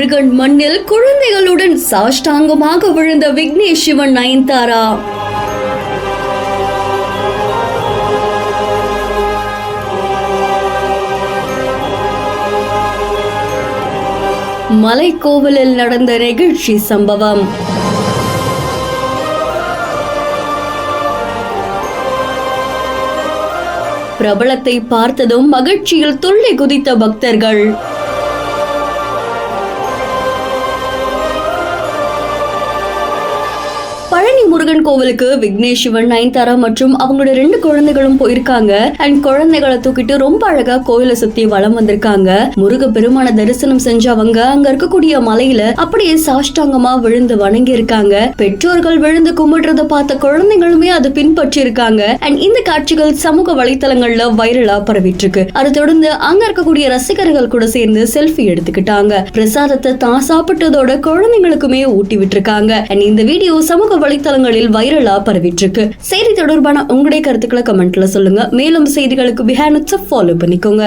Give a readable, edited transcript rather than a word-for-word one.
முருகன் மண்ணில் குழந்தைகளுடன் சாஷ்டாங்கமாக விழுந்த விக்னேஷ் சிவன் நயன்தாரா. மலைக்கோவிலில் நடந்த நெகிழ்ச்சி சம்பவம். பிரபலத்தை பார்த்ததும் மகிழ்ச்சியில் துள்ளி குதித்த பக்தர்கள். பழனி முருகன் கோவிலுக்கு விக்னேஷ் சிவன் நயன்தாரா மற்றும் அவங்களோட 2 குழந்தைகளும் போயிருக்காங்க. அண்ட் குழந்தைகளை தூக்கிட்டு ரொம்ப அழகா கோயிலை சுத்தி வலம் வந்திருக்காங்க. முருக பெருமான தரிசனம் செஞ்சவங்க அங்க இருக்கக்கூடிய மலையில அப்படியே சாஷ்டாங்கமா விழுந்து வணங்கி இருக்காங்க. பெற்றோர்கள் விழுந்து கும்பிடுறத பார்த்த குழந்தைகளுமே அதை பின்பற்றி இருக்காங்க. அண்ட் இந்த காட்சிகள் சமூக வலைத்தளங்கள்ல வைரலா பரவிட்டு இருக்கு. அதை தொடர்ந்து அங்க இருக்கக்கூடிய ரசிகர்கள் கூட சேர்ந்து செல்ஃபி எடுத்துக்கிட்டாங்க. பிரசாதத்தை தான் சாப்பிட்டதோட குழந்தைங்களுக்குமே ஊட்டி விட்டுருக்காங்க. அண்ட் இந்த வீடியோ சமூக வலைத்தளங்களில் வைரலா பரவிட்டு இருக்கு. செய்தி தொடர்பான உங்களுடைய கருத்துக்களை கமெண்ட்ல சொல்லுங்க. மேலும் செய்திகளுக்கு பிஹைண்ட் ஃபாலோ பண்ணிக்கோங்க.